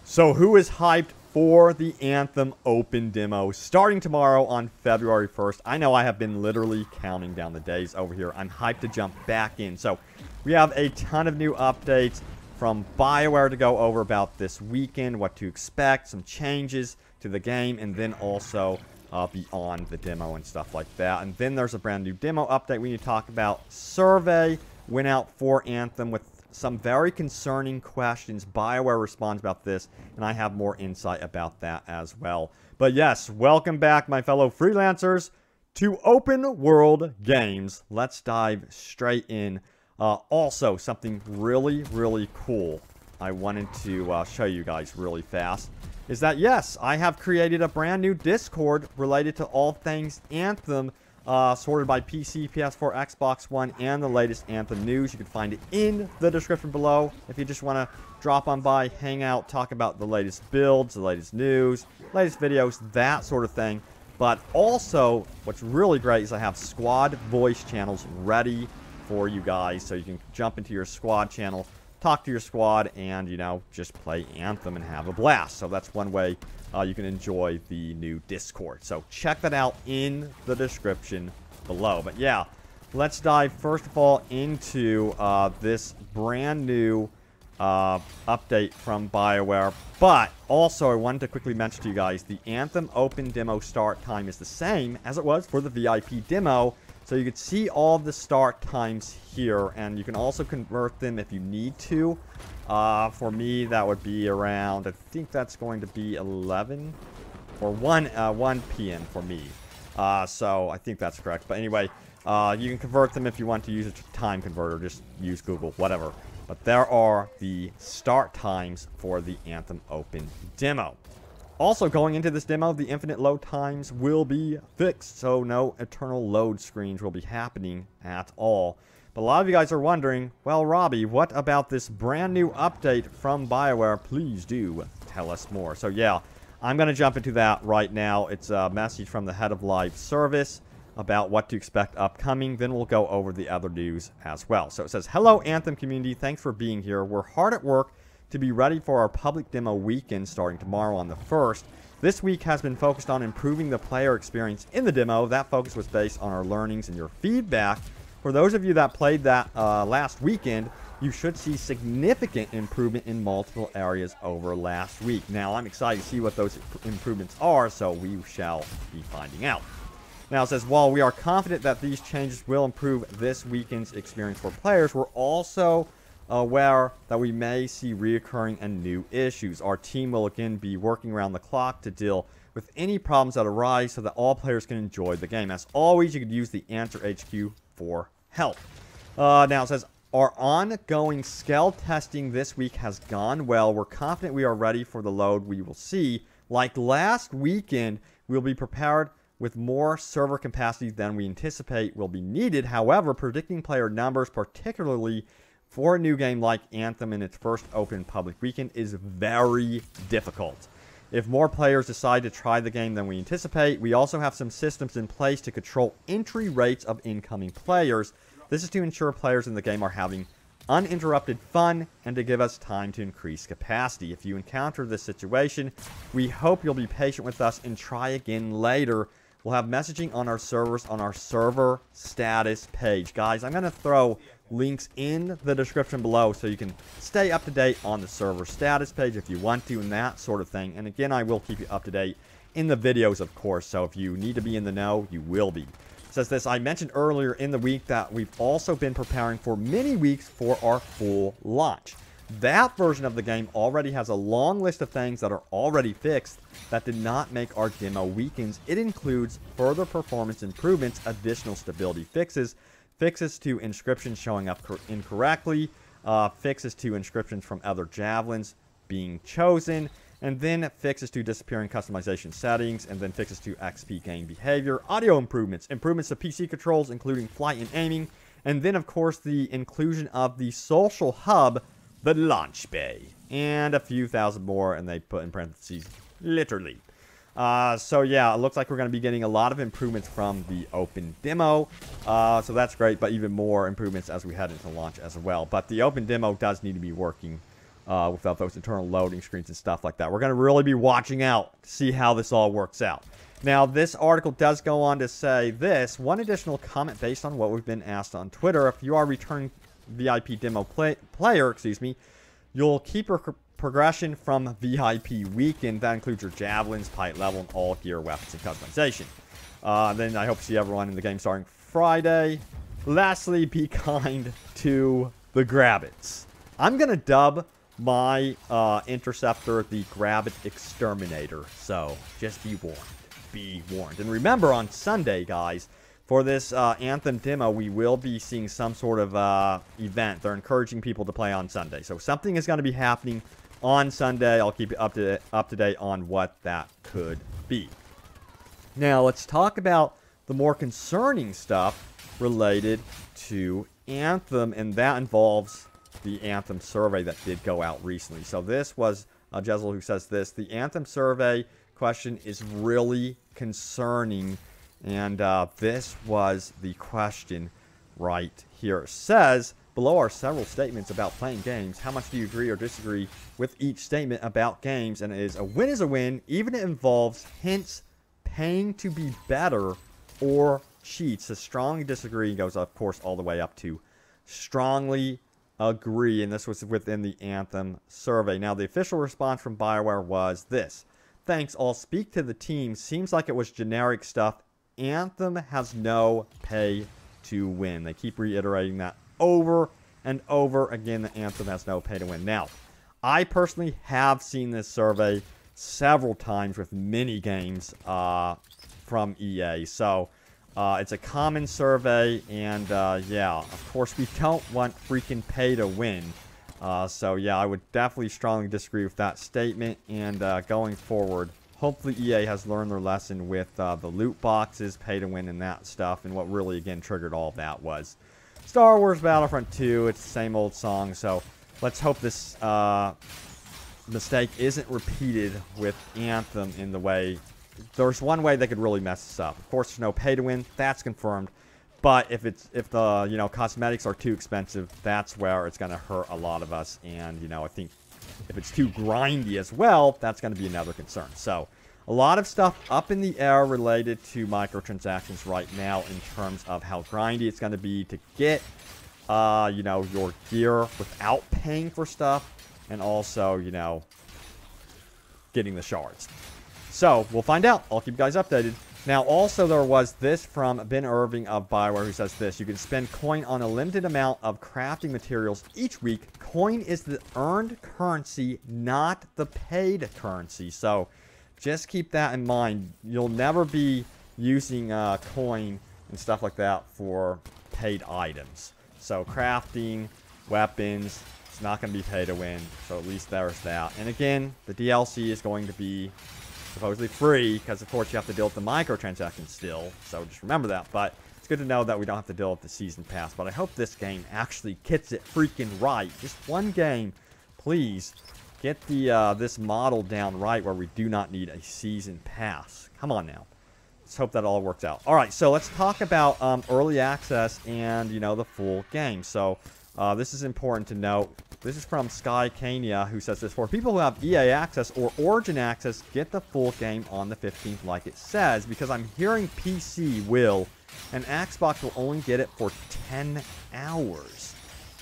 So who is hyped for the Anthem Open Demo starting tomorrow on February 1st? I know I have been literally counting down the days over here. I'm hyped to jump back in. So we have a ton of new updates from Bioware to go over about this weekend, what to expect, some changes to the game, and then also beyond the demo and stuff like that. And then there's a brand new demo update we need to talk about. Survey went out for Anthem with some very concerning questions. Bioware responds about this, and I have more insight about that as well. But yes, welcome back, my fellow freelancers, to Open World Games. Let's dive straight in. Also, something really, really cool I wanted to show you guys really fast is that, yes, I have created a brand new Discord related to all things Anthem, sorted by PC, PS4, Xbox One, and the latest Anthem news. You can find it in the description below if you just want to drop on by, hang out, talk about the latest builds, the latest news, latest videos, that sort of thing. But also, what's really great is I have squad voice channels ready for you guys, so you can jump into your squad channel, talk to your squad, and, you know, just play Anthem and have a blast. So that's one way you can enjoy the new Discord. So check that out in the description below. But yeah, let's dive first of all into this brand new update from Bioware. But also, I wanted to quickly mention to you guys, the Anthem Open Demo start time is the same as it was for the VIP demo. So you can see all the start times here, and you can also convert them if you need to. For me, that would be around, I think that's going to be 11 or 1 p.m. for me. So I think that's correct. But anyway, you can convert them if you want to use a time converter. Just use Google, whatever. But there are the start times for the Anthem Open Demo. Also, going into this demo, the infinite load times will be fixed, so no eternal load screens will be happening at all. But a lot of you guys are wondering, well, Robbie, what about this brand new update from Bioware? Please do tell us more. So yeah, I'm going to jump into that right now. It's a message from the head of live service about what to expect upcoming. Then we'll go over the other news as well. So it says, hello, Anthem community. Thanks for being here. We're hard at work to be ready for our public demo weekend starting tomorrow on the 1st. This week has been focused on improving the player experience in the demo. That focus was based on our learnings and your feedback. For those of you that played that last weekend, you should see significant improvement in multiple areas over last week. Now, I'm excited to see what those improvements are, so we shall be finding out. Now, it says, while we are confident that these changes will improve this weekend's experience for players, we're also aware that we may see reoccurring and new issues. Our team will again be working around the clock to deal with any problems that arise so that all players can enjoy the game. As always, you could use the Answer HQ for help. Now it says, our ongoing scale testing this week has gone well. We're confident we are ready for the load we will see. Like last weekend, we'll be prepared with more server capacity than we anticipate will be needed. However, predicting player numbers, particularly for a new game like Anthem in its first open public weekend, is very difficult. If more players decide to try the game than we anticipate, we also have some systems in place to control entry rates of incoming players. This is to ensure players in the game are having uninterrupted fun and to give us time to increase capacity. If you encounter this situation, we hope you'll be patient with us and try again later. We'll have messaging on our servers on our server status page. Guys, I'm going to throw links in the description below so you can stay up to date on the server status page if you want to and that sort of thing. And again, I will keep you up to date in the videos, of course. So if you need to be in the know, you will be. It says this, I mentioned earlier in the week that we've also been preparing for many weeks for our full launch. That version of the game already has a long list of things that are already fixed that did not make our demo weekends. It includes further performance improvements, additional stability fixes, fixes to inscriptions showing up incorrectly, fixes to inscriptions from other javelins being chosen, and then fixes to disappearing customization settings, and then fixes to XP gain behavior, audio improvements, improvements to PC controls, including flight and aiming, and then, of course, the inclusion of the social hub, the launch bay, and a few thousand more, and they put in parentheses, literally. So yeah, it looks like we're going to be getting a lot of improvements from the open demo. So that's great, but even more improvements as we head into launch as well. But the open demo does need to be working without those internal loading screens and stuff like that. We're going to really be watching out to see how this all works out. Now, this article does go on to say this. One additional comment based on what we've been asked on Twitter. If you are a returning VIP demo player, you'll keep your progression from VIP weekend. That includes your javelins, pilot level, and all gear, weapons, and customization. Then I hope to see everyone in the game starting Friday. Lastly, be kind to the Grabbits. I'm going to dub my interceptor the Grabbit Exterminator. So, just be warned. Be warned. And remember, on Sunday, guys, for this Anthem demo, we will be seeing some sort of event. They're encouraging people to play on Sunday. So something is going to be happening on Sunday. I'll keep you up to date on what that could be. Now, let's talk about the more concerning stuff related to Anthem, and that involves the Anthem Survey that did go out recently. So this was Jezel who says this. The Anthem Survey question is really concerning, and this was the question right here. It says, below are several statements about playing games. How much do you agree or disagree with each statement about games? And it is a win, even if it involves hints, paying to be better, or cheats. A strongly disagree goes, of course, all the way up to strongly agree, and this was within the Anthem Survey. Now, the official response from Bioware was this. Thanks, I'll speak to the team. Seems like it was generic stuff. Anthem has no pay to win. They keep reiterating that over and over again, that Anthem has no pay to win. Now, I personally have seen this survey several times with mini games from EA. So, it's a common survey, and yeah, of course, we don't want freaking pay to win. So yeah, I would definitely strongly disagree with that statement, and going forward, hopefully EA has learned their lesson with the loot boxes, pay to win, and that stuff, and what really, again, triggered all of that was Star Wars Battlefront 2. It's the same old song, so let's hope this mistake isn't repeated with Anthem in the way. There's one way they could really mess this up. Of course, there's no pay to win. That's confirmed. But if the cosmetics are too expensive, that's where it's going to hurt a lot of us. And I think if it's too grindy as well, that's going to be another concern. So a lot of stuff up in the air related to microtransactions right now in terms of how grindy it's going to be to get your gear without paying for stuff, and also getting the shards. So, we'll find out. I'll keep you guys updated. Now, also, there was this from Ben Irving of Bioware, who says this. You can spend coin on a limited amount of crafting materials each week. Coin is the earned currency, not the paid currency. So, just keep that in mind. You'll never be using coin and stuff like that for paid items. So, crafting, weapons, it's not going to be pay to win. So, at least there's that. And again, the DLC is going to be supposedly free, because of course you have to deal with the microtransactions still, so just remember that. But it's good to know that we don't have to deal with the season pass. But I hope this game actually gets it freaking right. Just one game, please get the this model down right, where we do not need a season pass. Come on now, let's hope that all works out. All right, so let's talk about early access and the full game. So this is important to note. This is from Sky Kania, who says this. For people who have EA access or Origin access, get the full game on the 15th like it says, because I'm hearing PC will, and Xbox will only get it for 10 hours.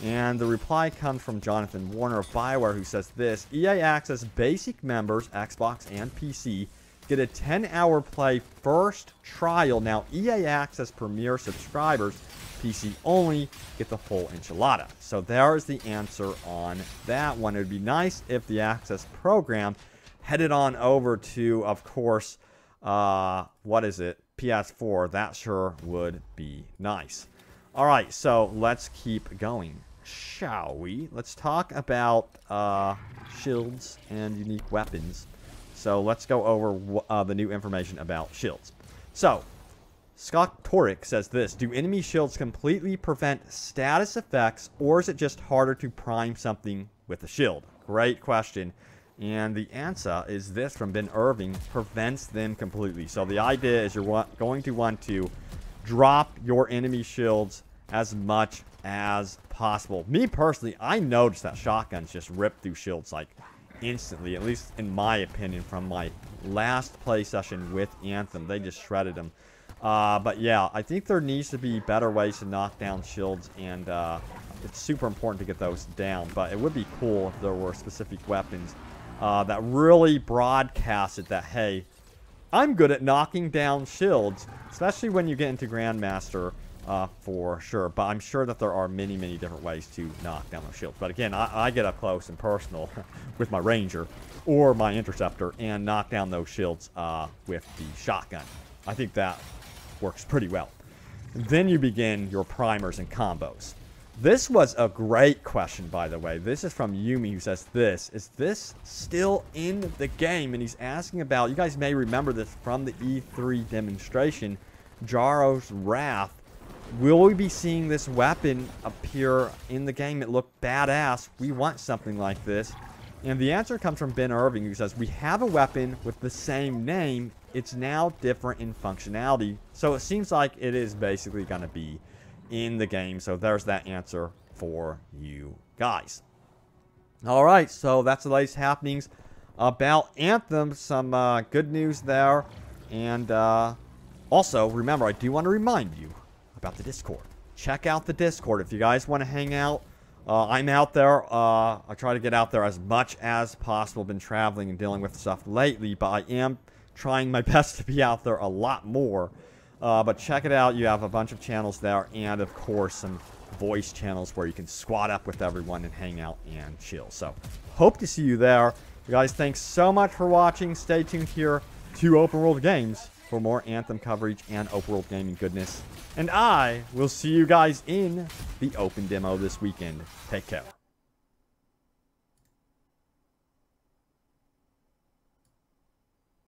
And the reply comes from Jonathan Warner of Bioware, who says this. EA access basic members, Xbox and PC, get a 10-hour play first trial. Now, EA access premier subscribers, PC only, get the full enchilada. So there is the answer on that one. It would be nice if the access program headed on over to, of course, what is it? PS4. That sure would be nice. All right, so let's keep going, shall we? Let's talk about shields and unique weapons. So let's go over the new information about shields. So, Scott Torick says this. Do enemy shields completely prevent status effects, or is it just harder to prime something with a shield? Great question. And the answer is this from Ben Irving. Prevents them completely. So the idea is you're going to want to drop your enemy shields as much as possible. Me personally, I noticed that shotguns just rip through shields like instantly, at least in my opinion, from my last play session with Anthem. They just shredded them. But yeah, I think there needs to be better ways to knock down shields, and it's super important to get those down. But it would be cool if there were specific weapons that really broadcasted that, hey, I'm good at knocking down shields, especially when you get into Grandmaster, for sure. But I'm sure that there are many, many different ways to knock down those shields. But again, I get up close and personal with my Ranger or my Interceptor and knock down those shields with the shotgun. I think that works pretty well. Then you begin your primers and combos. This was a great question, by the way. This is from Yumi, who says is this still in the game? And he's asking about, you guys may remember this from the E3 demonstration, Jaro's Wrath. Will we be seeing this weapon appear in the game? It looked badass. We want something like this. And the answer comes from Ben Irving, who says, we have a weapon with the same name. It's now different in functionality. So it seems like it is basically going to be in the game. So there's that answer for you guys. All right, so that's the latest happenings about Anthem. Some good news there. And also, remember, I do want to remind you about the Discord. Check out the Discord if you guys want to hang out. I'm out there. I try to get out there as much as possible. Been traveling and dealing with stuff lately, but I am trying my best to be out there a lot more. But check it out. You have a bunch of channels there, and of course some voice channels where you can squat up with everyone and hang out and chill. So hope to see you there. You guys, thanks so much for watching. Stay tuned here to Open World Games for more Anthem coverage and Open World gaming goodness. And I will see you guys in the open demo this weekend. Take care.